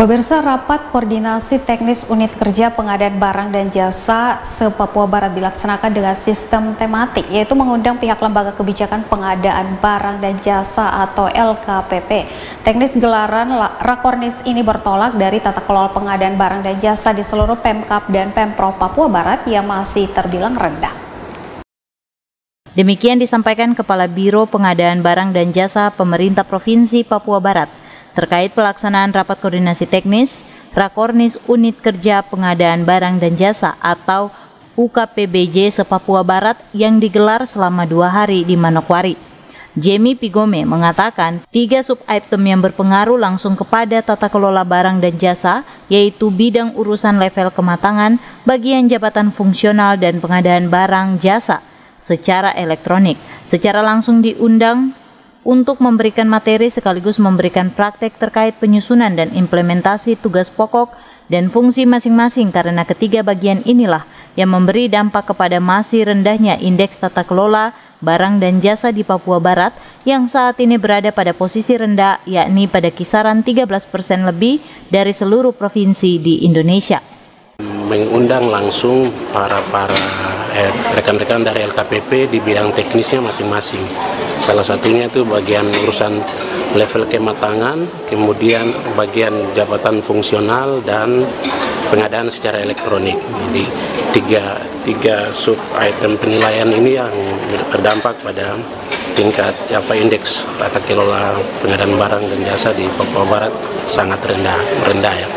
Pemirsa, rapat koordinasi teknis unit kerja pengadaan barang dan jasa se-Papua Barat dilaksanakan dengan sistem tematik, yaitu mengundang pihak lembaga kebijakan pengadaan barang dan jasa atau LKPP. Teknis gelaran Rakornis ini bertolak dari tata kelola pengadaan barang dan jasa di seluruh Pemkab dan Pemprov Papua Barat yang masih terbilang rendah. Demikian disampaikan Kepala Biro Pengadaan Barang dan Jasa Pemerintah Provinsi Papua Barat terkait pelaksanaan rapat koordinasi teknis Rakornis Unit Kerja Pengadaan Barang dan Jasa atau UKPBJ se-Papua Barat yang digelar selama 2 hari di Manokwari. Jamie Pigome mengatakan 3 sub-item yang berpengaruh langsung kepada tata kelola barang dan jasa, yaitu bidang urusan level kematangan, bagian jabatan fungsional dan pengadaan barang jasa secara elektronik, secara langsung diundang untuk memberikan materi sekaligus memberikan praktek terkait penyusunan dan implementasi tugas pokok dan fungsi masing-masing, karena ketiga bagian inilah yang memberi dampak kepada masih rendahnya indeks tata kelola barang dan jasa di Papua Barat yang saat ini berada pada posisi rendah, yakni pada kisaran 13% lebih dari seluruh provinsi di Indonesia. Mengundang langsung para rekan-rekan dari LKPP di bidang teknisnya masing-masing. Salah satunya itu bagian urusan level kematangan, kemudian bagian jabatan fungsional dan pengadaan secara elektronik. Jadi tiga sub item penilaian ini yang berdampak pada tingkat indeks tata kelola pengadaan barang dan jasa di Papua Barat sangat rendah ya.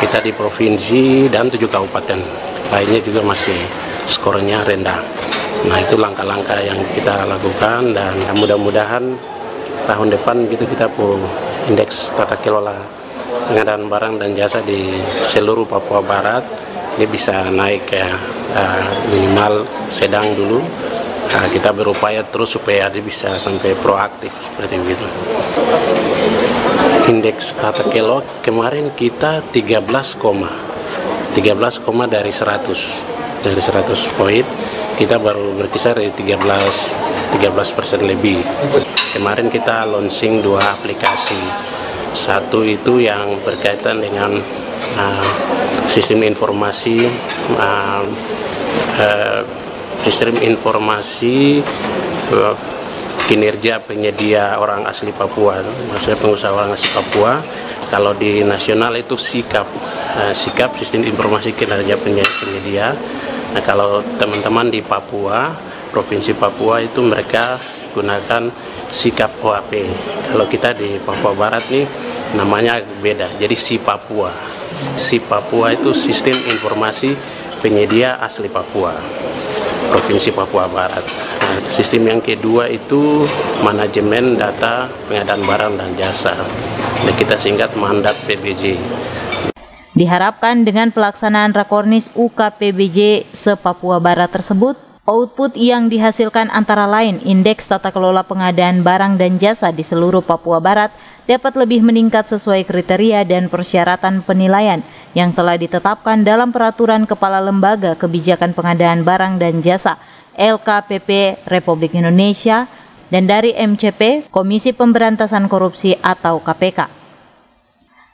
Kita di provinsi dan 7 kabupaten lainnya juga masih skornya rendah. Nah, itu langkah-langkah yang kita lakukan dan mudah-mudahan tahun depan kita indeks tata kelola pengadaan barang dan jasa di seluruh Papua Barat ini bisa naik ya, minimal sedang dulu. Nah, kita berupaya terus supaya dia bisa sampai proaktif seperti itu. Indeks tata kelola kemarin kita 13 dari 100 poin, kita baru berkisar di 13% lebih. Kemarin kita launching 2 aplikasi. Satu itu yang berkaitan dengan sistem informasi kinerja penyedia orang asli Papua, maksudnya pengusaha orang asli Papua. Kalau di nasional itu SIKAP, sistem informasi kinerja penyedia. Nah, kalau teman-teman di Papua, provinsi Papua itu mereka gunakan SIKAP OAP. Kalau kita di Papua Barat nih namanya beda, jadi SIPapua. SIPapua itu sistem informasi penyedia asli Papua, Provinsi Papua Barat. Nah, sistem yang kedua itu manajemen data pengadaan barang dan jasa. Nah, kita singkat mandat PBJ. Diharapkan dengan pelaksanaan Rakornis UKPBJ se-Papua Barat tersebut, output yang dihasilkan antara lain indeks tata kelola pengadaan barang dan jasa di seluruh Papua Barat dapat lebih meningkat sesuai kriteria dan persyaratan penilaian yang telah ditetapkan dalam Peraturan Kepala Lembaga Kebijakan Pengadaan Barang dan Jasa LKPP Republik Indonesia dan dari MCP, Komisi Pemberantasan Korupsi atau KPK.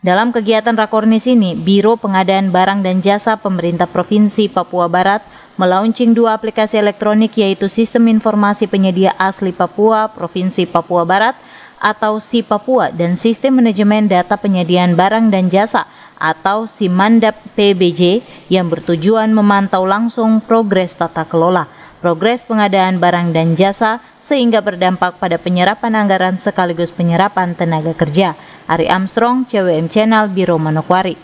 Dalam kegiatan Rakornis ini, Biro Pengadaan Barang dan Jasa Pemerintah Provinsi Papua Barat melaunching 2 aplikasi elektronik, yaitu Sistem Informasi Penyedia Asli Papua Provinsi Papua Barat atau SIPapua dan Sistem Manajemen Data Penyediaan Barang dan Jasa atau SIMandap PBJ yang bertujuan memantau langsung progres tata kelola, progres pengadaan barang dan jasa sehingga berdampak pada penyerapan anggaran sekaligus penyerapan tenaga kerja. Ari Armstrong, CWM Channel, Biro Manokwari.